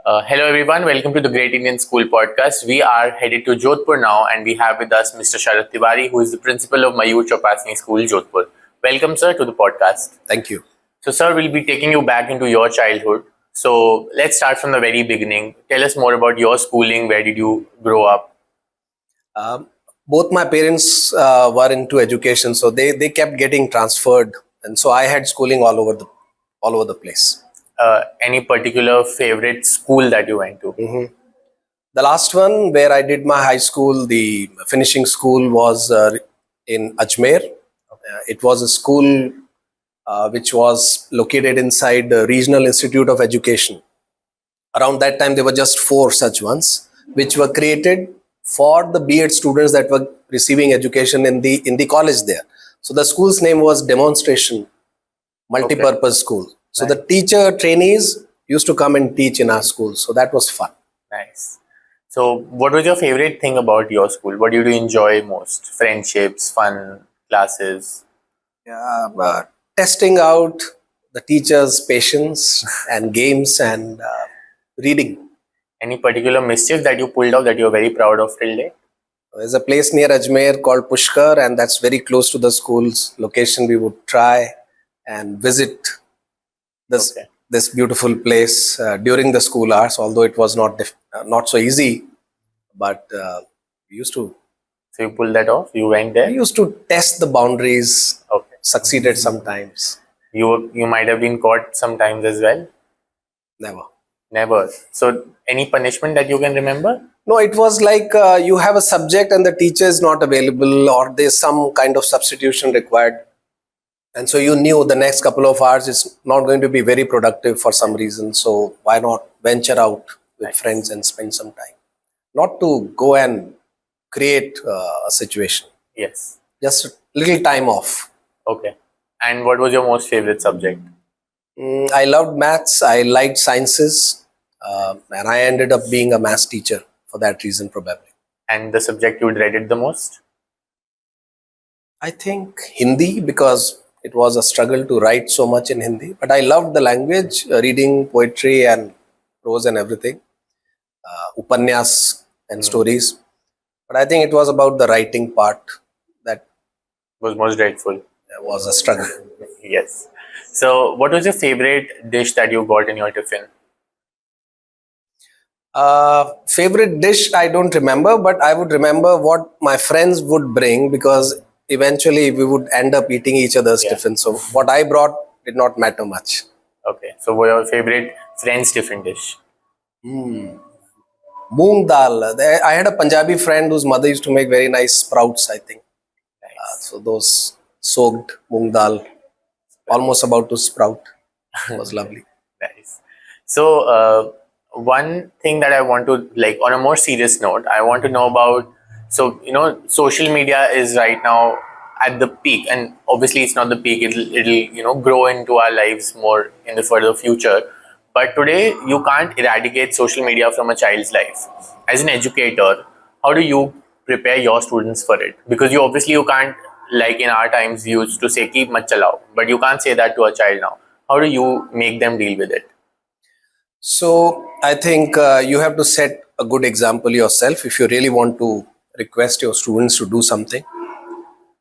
Hello everyone, welcome to the Great Indian School podcast. We are headed to Jodhpur now and we have with us Mr. Sharad Tiwari, who is the principal of Mayoor Chopasni School, Jodhpur. Welcome, sir, to the podcast. Thank you. So, sir, we'll be taking you back into your childhood. So, let's start from the very beginning. Tell us more about your schooling. Where did you grow up? Both my parents were into education, so they kept getting transferred, and so I had schooling all over the place. Any particular favorite school that you went to? The last one where I did my high school, the finishing school, was in Ajmer. It was a school which was located inside the Regional Institute of Education. Around that time, there were just 4 such ones, which were created for the B.Ed students that were receiving education in the college there. So the school's name was Demonstration Multi-Purpose School. So the teacher trainees used to come and teach in our school. So that was fun. Nice. So what was your favorite thing about your school? What did you enjoy most? Friendships, fun, classes? Testing out the teachers' patience and games and reading. Any particular mischief that you pulled off that you're very proud of till date? There's a place near Ajmer called Pushkar, and that's very close to the school's location. We would try and visit this beautiful place during the school hours, although it was not so easy, but we used to. So you pulled that off? You went there? We used to test the boundaries. Succeeded sometimes. You might have been caught sometimes as well? Never. So any punishment that you can remember? No, it was like you have a subject and the teacher is not available, or there's some kind of substitution required. And so you knew the next couple of hours is not going to be very productive for some reason. So why not venture out with friends and spend some time? Not to go and create a situation. Yes. Just a little time off. Okay. And what was your most favorite subject? I loved maths. I liked sciences. And I ended up being a maths teacher for that reason, probably. And the subject you dreaded the most? I think Hindi, because it was a struggle to write so much in Hindi. But I loved the language, reading poetry and prose and everything. Upanyas and stories. But I think it was about the writing part that was most dreadful. Was a struggle. Yes. So what was your favorite dish that you got in your tiffin? Favorite dish, I don't remember, but I would remember what my friends would bring, because eventually we would end up eating each other's tiffin. So what I brought did not matter much. Okay. So what was your favorite friend's tiffin dish? Moong dal. I had a Punjabi friend whose mother used to make very nice sprouts, I think. Nice. So those soaked moong dal, almost about to sprout, was lovely. Nice. So one thing that I want to, like, on a more serious note, I want to know about, so, social media is right now at the peak, and obviously it's not the peak, it'll grow into our lives more in the further future. But today you can't eradicate social media from a child's life. As an educator, how do you prepare your students for it? Because you can't, like in our times, we used to say, keep mat chalao, but you can't say that to a child now. How do you make them deal with it? So I think you have to set a good example yourself if you really want to request your students to do something.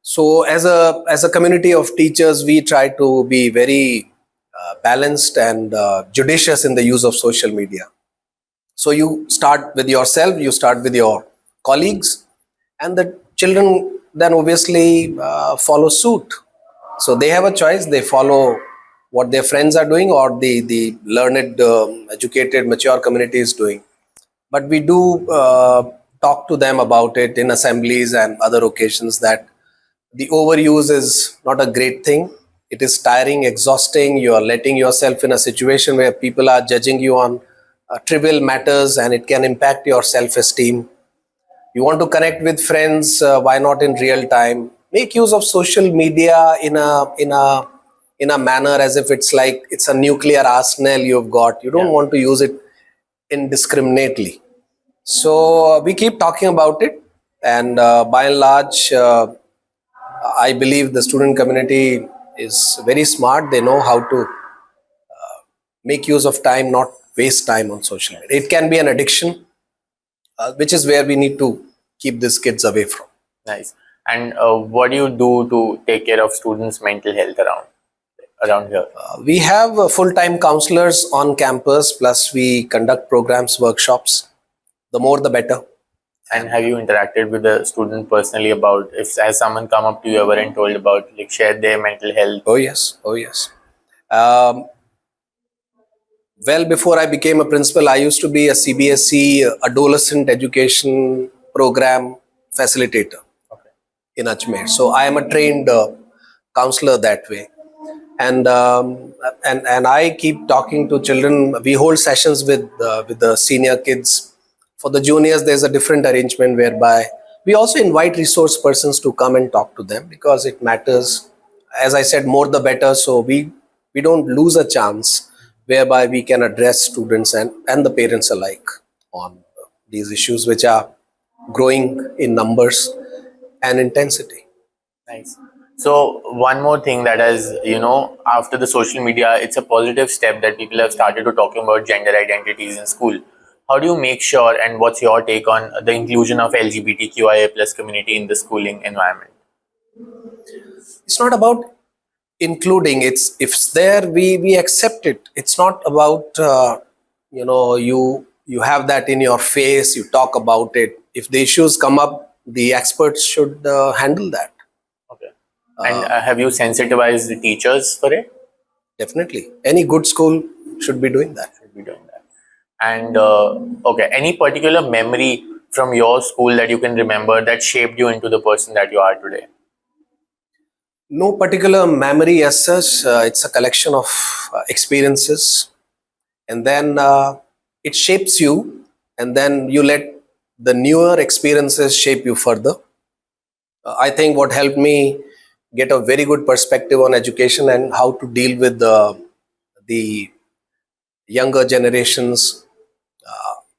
So as a community of teachers, we try to be very balanced and judicious in the use of social media. So you start with yourself, you start with your colleagues, and the children then obviously follow suit. So they have a choice. They follow what their friends are doing, or the learned, educated, mature community is doing. But we do talk to them about it in assemblies and other occasions, that the overuse is not a great thing. It is tiring, exhausting. You are letting yourself in a situation where people are judging you on trivial matters, and it can impact your self-esteem. You want to connect with friends, why not in real time? Make use of social media in a manner as if it's a nuclear arsenal you've got. You don't want to use it indiscriminately. So we keep talking about it, and by and large, I believe the student community is very smart. They know how to make use of time, not waste time on social media. It can be an addiction, which is where we need to keep these kids away from. Nice. And what do you do to take care of students' mental health around here? We have full-time counselors on campus, plus we conduct programs, workshops. The more, the better. And have you interacted with the student personally about if has someone come up to you ever and told about like share their mental health? Oh yes, oh yes. Um, well, before I became a principal, I used to be a CBSE adolescent education program facilitator Okay. in Ajmer. So I am a trained counselor that way, and and I keep talking to children. We hold sessions with the senior kids. For the juniors, there's a different arrangement whereby we also invite resource persons to come and talk to them because it matters. As I said, more the better. So we don't lose a chance whereby we can address students and the parents alike on these issues which are growing in numbers and intensity. Nice. So one more thing that is, after the social media, it's a positive step that people have started to talking about gender identities in school. How do you make sure, and what's your take on the inclusion of LGBTQIA plus community in the schooling environment? It's not about including. It's if it's there, we accept it. It's not about you have that in your face, you talk about it. If the issues come up, the experts should handle that. Okay. And have you sensitized the teachers for it? Definitely, any good school should be doing that. Should be doing that. And okay, any particular memory from your school that you can remember that shaped you into the person that you are today? No particular memory as such. It's a collection of experiences, and then it shapes you, and then you let the newer experiences shape you further. I think what helped me get a very good perspective on education and how to deal with the younger generations,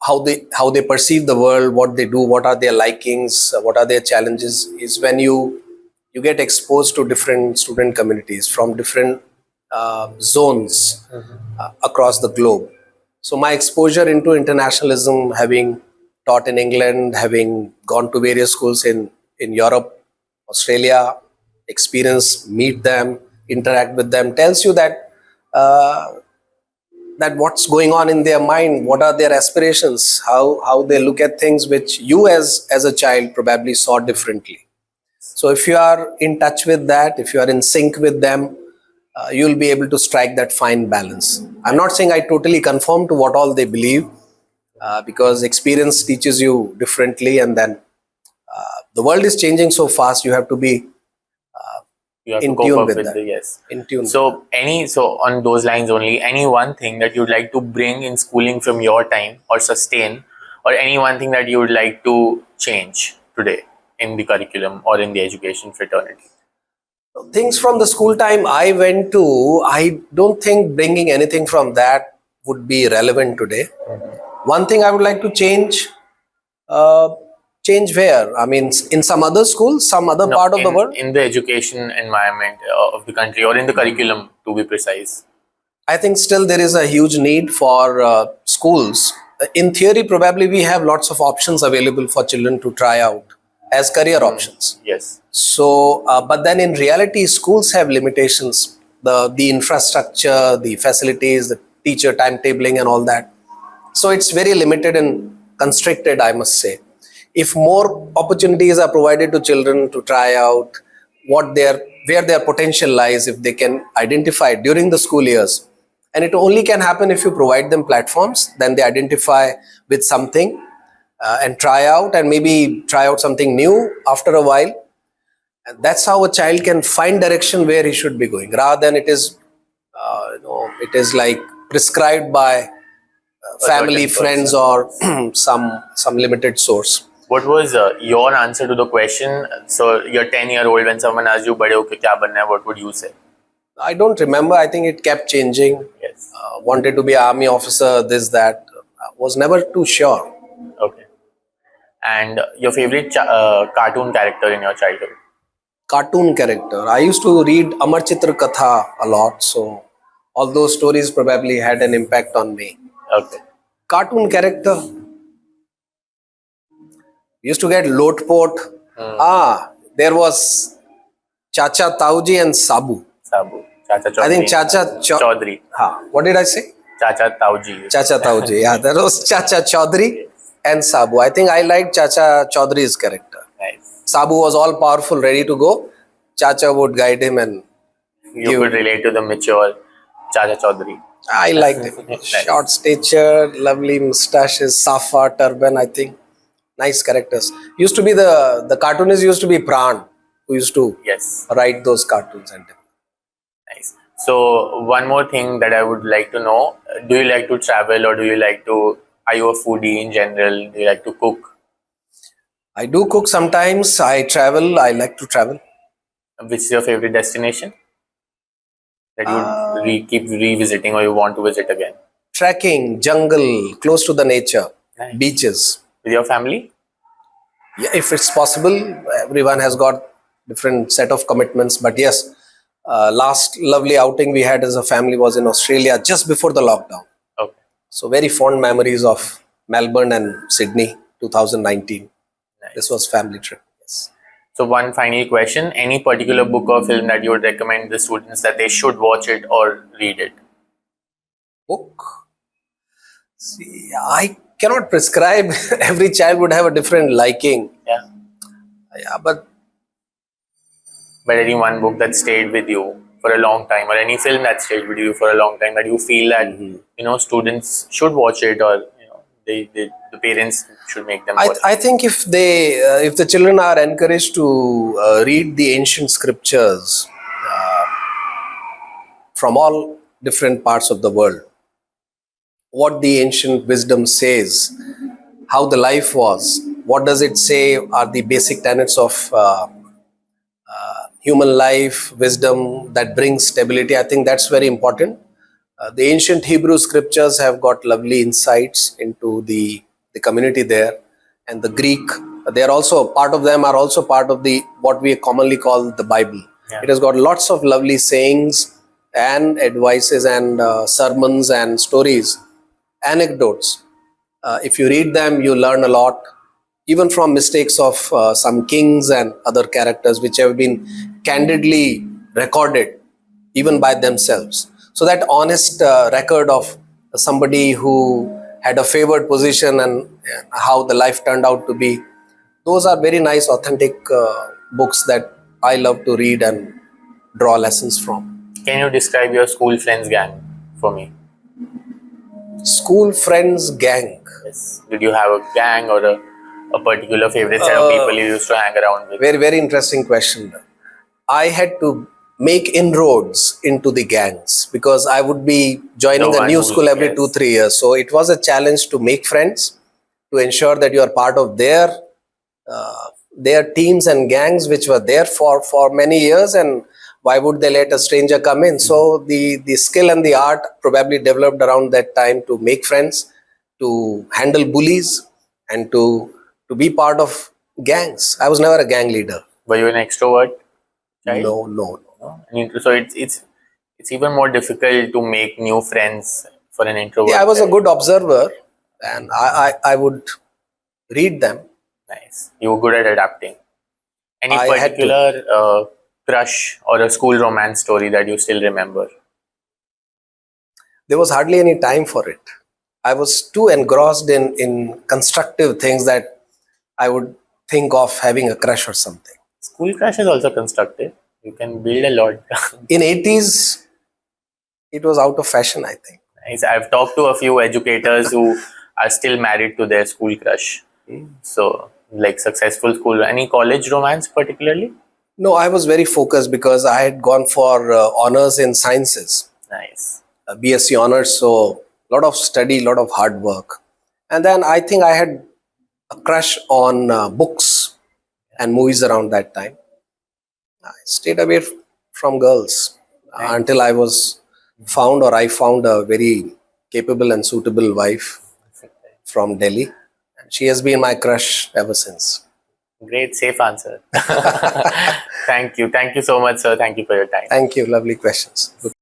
how they perceive the world, what they do, what are their likings, what are their challenges, is when you get exposed to different student communities from different zones across the globe. So my exposure into internationalism, having taught in England, having gone to various schools in Europe, Australia, experience, meet them, interact with them, tells you that that what's going on in their mind, what are their aspirations, how they look at things which you as a child probably saw differently. So if you are in touch with that, if you are in sync with them, you'll be able to strike that fine balance. I'm not saying I totally conform to what all they believe, because experience teaches you differently, and then the world is changing so fast. You have to be You have in to cope tune up with with that. the yes. In tune. So on those lines only, any one thing that you'd like to bring in schooling from your time or sustain, or any one thing that you would like to change today in the curriculum or in the education fraternity? Things from the school time I went to, I don't think bringing anything from that would be relevant today. One thing I would like to change, change where? I mean, in some other school, some other part of the world? In the education environment of the country or in the curriculum, to be precise. I think still there is a huge need for schools. In theory, probably we have lots of options available for children to try out as career options. Yes. So, but then in reality, schools have limitations. The infrastructure, the facilities, the teacher timetabling, and all that. So it's very limited and constricted, I must say. If more opportunities are provided to children to try out where their potential lies, if they can identify during the school years, and it only can happen if you provide them platforms, then they identify with something and try out, and maybe try out something new after a while. And that's how a child can find direction where he should be going, rather than it is like prescribed by family, friends, or some limited source. What was your answer to the question? So you're 10-year-old, when someone asks you, "Bade hoke kya banna hai?" What would you say? I don't remember. I think it kept changing. Yes. Wanted to be an army officer, this, that. Was never too sure. Okay. And your favorite cartoon character in your childhood? Cartoon character. I used to read Amar Chitra Katha a lot, so all those stories probably had an impact on me. Okay. Cartoon character. We used to get Lotpot. There was Chacha Tauji and Sabu. Sabu. Chacha Chaudhary. I think Chaudhary. What did I say? Chacha Tauji. Chacha Tauji. Yeah, there was Chacha Chaudhary and Sabu. I think I liked Chacha Chaudhary's character. Nice. Sabu was all powerful, ready to go. Chacha would guide him and You could relate to the mature Chacha Chaudhary. I liked him. Nice. Short stature, lovely moustaches, safa, turban, I think. Nice characters. Used to be the cartoonist used to be Pran, who used to Yes. write those cartoons. And Nice. So one more thing that I would like to know: do you like to travel, or do you like to? Are you a foodie in general? Do you like to cook? I do cook sometimes. I travel. I like to travel. Which is your favorite destination that you keep revisiting, or you want to visit again? Trekking, jungle, close to the nature, Nice. beaches. With your family? Yeah, if it's possible. Everyone has got different set of commitments, but yes, last lovely outing we had as a family was in Australia just before the lockdown. Okay. So very fond memories of Melbourne and Sydney 2019. Nice. This was family trip. Yes. So one final question: any particular book or film that you would recommend the students that they should watch it or read it? Book. See, I cannot prescribe. Every child would have a different liking. Yeah. Yeah, but Any one book that stayed with you for a long time, or any film that stayed with you for a long time that you feel that students should watch it, or the parents should make them watch I think if the children are encouraged to read the ancient scriptures from all different parts of the world, what the ancient wisdom says, how the life was, what does it say are the basic tenets of human life, wisdom that brings stability. I think that's very important. The ancient Hebrew scriptures have got lovely insights into the community there, and the Greek. They are also part of them are also part of the what we commonly call the Bible. Yeah. It has got lots of lovely sayings and advices and sermons and stories, anecdotes. If you read them, you learn a lot, even from mistakes of some kings and other characters which have been candidly recorded even by themselves. So that honest record of somebody who had a favored position and how the life turned out to be, those are very nice authentic books that I love to read and draw lessons from. Can you describe your school friends gang for me? School friends gang. Yes. Did you have a gang or a particular favorite set of people you used to hang around with? Very, very interesting question. I had to make inroads into the gangs because I would be joining a new school every 2-3 years. So it was a challenge to make friends, to ensure that you are part of their teams and gangs which were there for many years, and why would they let a stranger come in? So the skill and the art probably developed around that time to make friends, to handle bullies, and to be part of gangs. I was never a gang leader. Were you an extrovert child? No. So it's even more difficult to make new friends for an introvert. Yeah, I was a good observer, and I would read them. Nice. You were good at adapting. Any particular crush or a school romance story that you still remember? There was hardly any time for it. I was too engrossed in constructive things that I would think of having a crush or something. School crush is also constructive. You can build a lot. In 80s, it was out of fashion, I think. Nice. I've talked to a few educators who are still married to their school crush. So, like successful school. Any college romance particularly? No, I was very focused because I had gone for honors in sciences. Nice. BSc honors, so a lot of study, a lot of hard work. And then I think I had a crush on books and movies around that time. I stayed away from girls until I was found, or I found a very capable and suitable wife from Delhi. And she has been my crush ever since. Great, safe answer. Thank you. Thank you so much, sir. Thank you for your time. Thank you. Lovely questions. Good.